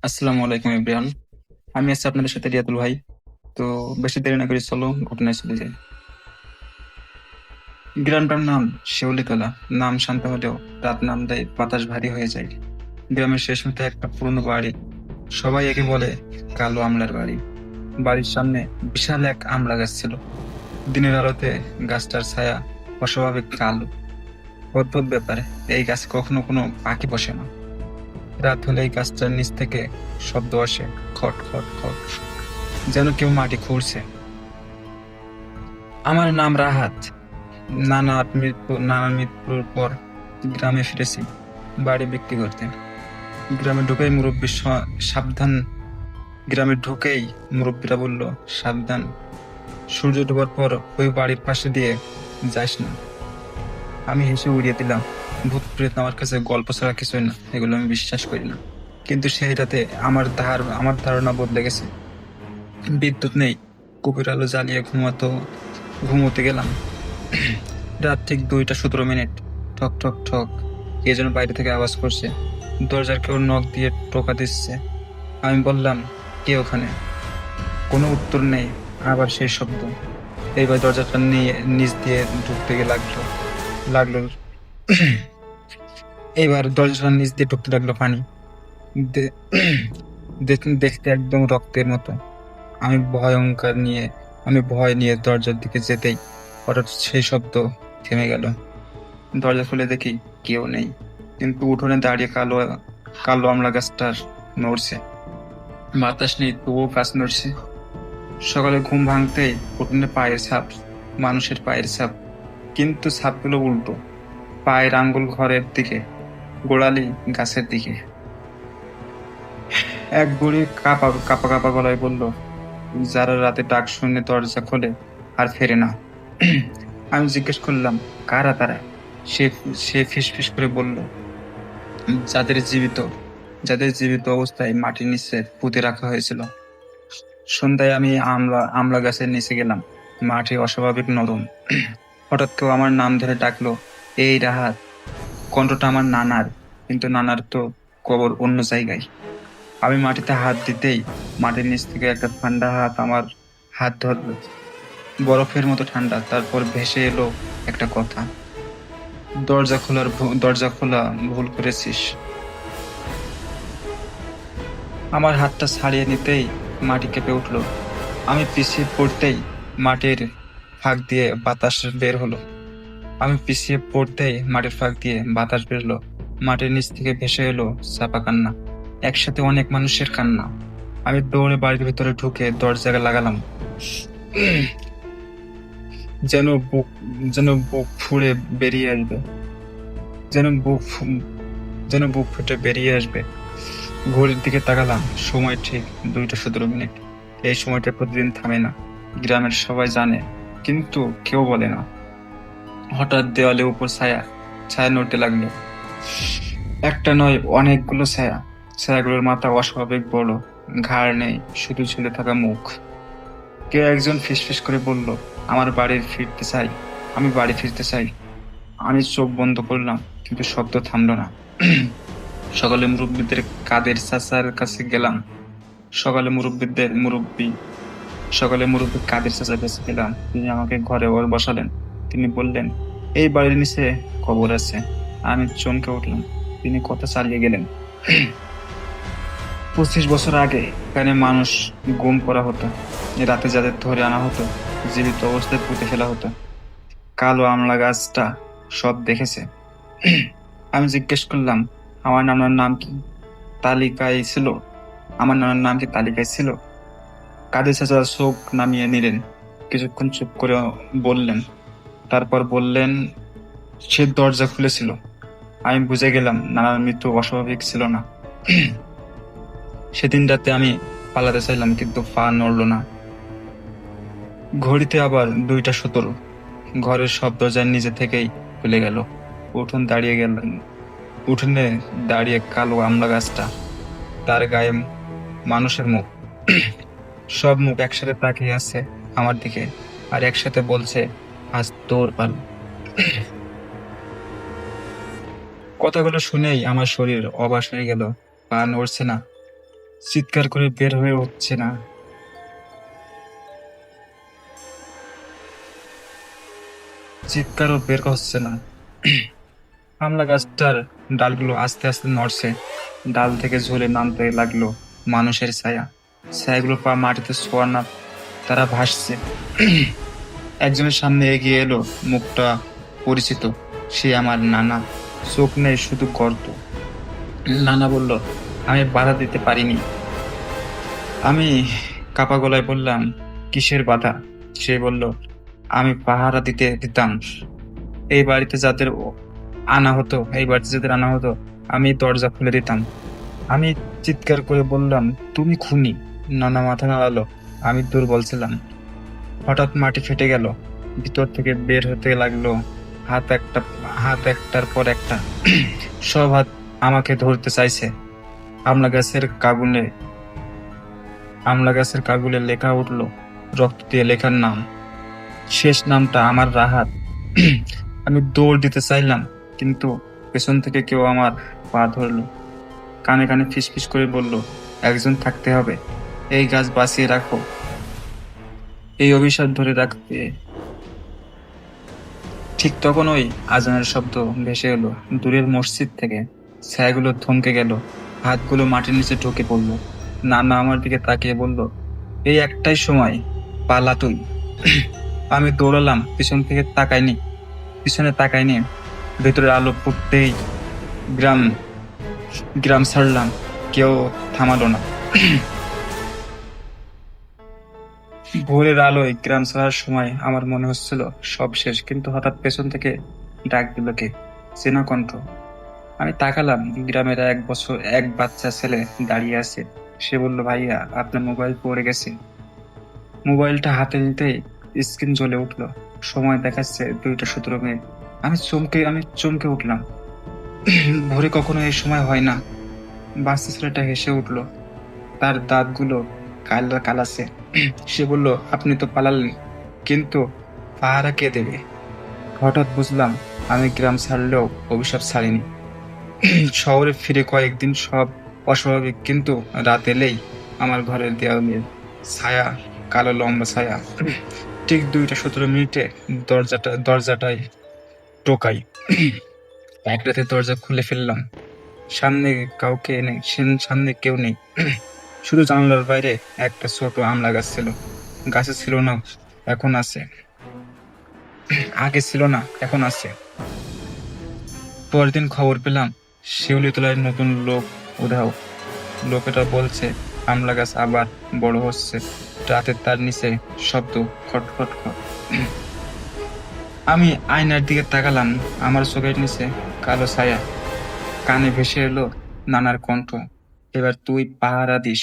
আসসালামু আলাইকুম এভরিওয়ান। আমি আছি আপনাদের সাথে রিয়াদুল ভাই। তো বেশি দেরি না করে চলো ঘটনায় চলে যাই। গ্রামটার নাম শিউলিতলা। নাম শান্ত হলেও রাত নামতেই বাতাস ভারী হয়ে যায়। গ্রামের শেষ মাথায় একটা পুরনো বাড়ি। সবাই একে বলে কালো আমলার বাড়ি। বাড়ির সামনে বিশাল এক আমলা গাছ ছিল। দিনের আলোতে গাছটার ছায়া অস্বাভাবিক কালো। অদ্ভুত ব্যাপারে এই গাছে কখনো কোনো পাখি বসে না। রাত হলে এই গাছটার নিচ থেকে শব্দ আসে, খট খট খট, যেন কেউ মাটি খুঁড়ছে। আমার নাম রাহাত। নানার মৃত্যুর পর গ্রামে ফিরেছি বাড়ি বিক্রি করতে। গ্রামে ঢুকেই সাবধান। গ্রামে ঢুকেই মুরব্বীরা বলল, সাবধান, সূর্য ডোবার পর ওই বাড়ির পাশে দিয়ে যাস না। আমি হেসে উড়িয়ে দিলাম, ভূত প্রেত আমার কাছে গল্প ছাড়া কিছুই না, এগুলো আমি বিশ্বাস করি না। কিন্তু সেই রাতে আমার ধারণা বদলে গেছে। বিদ্যুৎ নেই, কুপির আলো জ্বালিয়ে ঘুমোতে গেলাম। রাত ঠিক 2টা 17 মিনিট। ঠক ঠক ঠক, কে যেন বাইরে থেকে আওয়াজ করছে। দরজার কেউ নখ দিয়ে টোকা দিচ্ছে। আমি বললাম, কে ওখানে? কোনো উত্তর নেই। আবার সেই শব্দ। এইবার দরজাটা নিয়ে নিচ দিয়ে ঢুকতে গিয়ে লাগলো। এইবার দরজাটার নিচ দিয়ে ঢুকতে লাগলো পানি। দে- দেখতে একদম রক্তের মতো। আমি আমি ভয় নিয়ে দরজার দিকে যেতেই হঠাৎ সেই শব্দ থেমে গেল। দরজা খুলে দেখি কেউ নেই, কিন্তু উঠোনে দাঁড়িয়ে কালো কালো আমলা গাছটার নড়ছে। বাতাস নেই, তবুও গাছ নড়ছে। সকালে ঘুম ভাঙতেই উঠোনে পায়ের ছাপ, মানুষের পায়ের ছাপ, কিন্তু ছাপগুলো উল্টো। পায়ের আঙ্গুল ঘরের দিকে, গোড়ালি গাছের দিকে। এক বুড়ি কাপা কাপা কাপা গলায় বলল, যারা রাতে ডাক শুনে দরজা খোলে আর ফেরে না। আমি জিজ্ঞেস করলাম, কারা তারা? সে সে ফিসফিস করে বলল, যাদের জীবিত যাদের জীবিত অবস্থায় মাটির নিচে পুঁতে রাখা হয়েছিল। সন্ধ্যায় আমি আমলা আমলা গাছের নিচে গেলাম। মাটি অস্বাভাবিক নরম। হঠাৎ কেউ আমার নাম ধরে ডাকলো, এই রাহাত। কণ্ঠটা আমার নানার, কিন্তু নানার তো কবর অন্য জায়গায়। আমি মাটিতে হাত দিতেই মাটির নিচ থেকে একটা ঠান্ডা হাত আমার হাত ধরলো, বরফের মতো ঠান্ডা। তারপর ভেসে এলো একটা কথা, দরজা খোলা ভুল করেছিস। আমার হাতটা ছাড়িয়ে নিতেই মাটি কেঁপে উঠলো। আমি পিছিয়ে পড়তেই মাটির ফাঁক দিয়ে বাতাস বের হলো। মাটির ফাঁক দিয়ে বাতাস বেরোলো। মাটির নিচ থেকে ভেসে এলো চাপা কান্না, একসাথে অনেক মানুষের কান্না। আমি দৌড়ে বাড়ির ভিতরে ঢুকে দরজা লাগালাম। যেন বুক যেন বুক ফুঁড়ে বেরিয়ে আসবে, যেন বুক ফু- যেন বুক ফুটে বেরিয়ে আসবে। ঘড়ির দিকে তাকালাম, সময় ঠিক 2টা 17 মিনিট। এই সময়টা প্রতিদিন থামে না, গ্রামের সবাই জানে, কিন্তু কেউ বলে না। হঠাৎ দেওয়ালে উপর ছায়া ছায়া নড়তে লাগলো। একটা নয়, অনেকগুলো ছায়া। ছায়াগুলোর মাথা অস্বাভাবিক বড়, ঘাড় নেই, শুধু ঝুলে থাকা মুখ। কেউ একজন ফিসফিস করে বলল, আমার বাড়ি ফিরতে চাই, আমি বাড়ি ফিরতে চাই। আমি চোখ বন্ধ করলাম, কিন্তু শব্দ থামলো না। সকালে মুরব্বীদের কাদের চাচার কাছে গেলাম। সকালে মুরব্বীদের মুরব্বী সকালে মুরব্বী কাদের চাচার কাছে গেলাম। তিনি আমাকে ঘরে ওর বসালেন। তিনি বললেন, এই বাড়ির নিচে কবর আছে। আমি চমকে উঠলাম। তিনি কথা চালিয়ে গেলেন, 25 বছর আগে এখানে মানুষ গুম করা হতো। রাতে যাদের ধরে আনা হতো, জীবিত অবস্থায় পুঁতে ফেলা হতো। কালো আমলা গাছটা সব দেখেছে। আমি জিজ্ঞেস করলাম, আমার নানার নাম কি তালিকায় ছিল? আমার নানার নাম কি তালিকায় ছিল? কাদের চাচা চোখ নামিয়ে নিলেন, কিছুক্ষণ চুপ করে বললেন, তারপর বললেন, সে দরজা খুলেছিল। আমি বুঝে গেলাম নানার মৃত্যু অস্বাভাবিক ছিল না। সেদিন রাতে আমি পালাতে চাইলাম, কিন্তু পা নড়ল না। ঘড়িতে আবার 2টা 17। ঘরের সব দরজা নিজে থেকেই খুলে গেল। উঠোন দাঁড়িয়ে গেলেন উঠোনে দাঁড়িয়ে কালো আমলা গাছটা, তার গায়ে মানুষের মুখ। সব মুখ একসাথে তাকিয়ে আছে আমার দিকে, আর একসাথে বলছে, আজ তোর পাল। কথাগুলো শুনেই আমার শরীর অবাক হয়ে গেল। পা নড়ছে না, চিৎকার করে বের হয়ে হচ্ছে না। চিৎকারও বের হচ্ছে না। আমলা গাছটার ডালগুলো আস্তে আস্তে নড়ছে। ডাল থেকে ঝুলে নামতে লাগলো মানুষের ছায়া। ছায়াগুলো পা মাটিতে ছোঁয়া না, তারা ভাসছে। একজনের সামনে এগিয়ে এলো, মুখটা পরিচিত। সে আমার নানা। চোখ নেই, শুধু গর্ত। নানা বলল, আমি বাধা দিতে পারিনি। আমি কাপা গলায় বললাম, কিসের বাধা? সে বলল, আমি পাহারা দিতে দিতাম। এই বাড়িতে যাদের আনা হতো আমি দরজা খুলে দিতাম। আমি চিৎকার করে বললাম, তুমি খুনি। নানা মাথা নাড়ালো। আমি দুর্বল ছিলাম। হঠাৎ মাটি ফেটে গেল, ভিতর থেকে বের হতে লাগলো হাত একটা, হাত একটার পর একটা। সব হাত আমাকে ধরতে চাইছে। আমলা গাছের কাগুনে আমলা গাছের কাগুলে লেখা উঠলো, রক্ত দিয়ে লেখার নাম। শেষ নামটা আমার রাহাত। আমি দৌড় দিতে চাইলাম, কিন্তু পেছন থেকে কেউ আমার পা ধরলো। কানে কানে ফিসফিস করে বলল, একজন থাকতে হবে, এই গাছ বাঁচিয়ে রাখো, এই অভিশাপ ধরে রাখতে। ঠিক তখন ওই আজানের শব্দ ভেসে এলো দূরের মসজিদ থেকে। ছায়াগুলো থমকে গেল, হাতগুলো মাটির নিচে ঢুকে পড়লো। নানা আমার দিকে তাকিয়ে বলল, এই একটাই সময়, পালা তুই। আমি দৌড়ালাম, পিছনে তাকাইনি। ভেতরের আলো ফুটতেই গ্রাম গ্রাম ছাড়লাম। কেউ থামালো না। ভোরের আলোয় গ্রাম ছাড়ার সময় আমার মনে হচ্ছিল সব শেষ, কিন্তু হঠাৎ পেছন থেকে ডাক দিল কে, চেনা কণ্ঠ। আমি তাকালাম, গ্রামের এক বাচ্চা ছেলে দাঁড়িয়ে আছে। সে বলল, ভাইয়া, আপনার মোবাইল পড়ে গেছে। মোবাইলটা হাতে নিতেই স্ক্রিন জ্বলে উঠলো। সময় দেখাচ্ছে 2:17। আমি চমকে উঠলাম। ভোরে কখনো এই সময় হয় না। বাচ্চা ছেলেটা হেসে উঠলো, তার দাঁতগুলো কালাছে। সে বলল, আপনি তো পালালেন, কিন্তু পাহারা কে দেবে? হঠাৎ বুঝলাম, আমি গ্রাম ছাড়লেও অভিশাপ ছাড়িনি। শহরে ফিরে কয়েকদিন সব অস্বাভাবিক, কিন্তু রাত এলেই আমার ঘরের দেওয়ালের ছায়া, কালো লম্বা ছায়া। ঠিক 2:17 দরজাটায় টোকাই। এক রাতে দরজা খুলে ফেললাম। সামনে কেউ নেই। শুধু জানালার বাইরে একটা ছোট আমলা গাছ ছিল। গাছে ছিল না, এখন আছে। আগে ছিল না, এখন আছে। পরদিন খবর পেলাম, শিউলিতলায় নতুন লোক উধাও। লোকেরা বলছে আমলা গাছ আবার বড় হচ্ছে। রাতে তার নিচে শব্দ, খটখট খট। আমি আয়নার দিকে তাকালাম, আমার চোখের নিচে কালো ছায়া। কানে ভেসে এলো নানার কণ্ঠ, এবার তুই পাহারা দিস।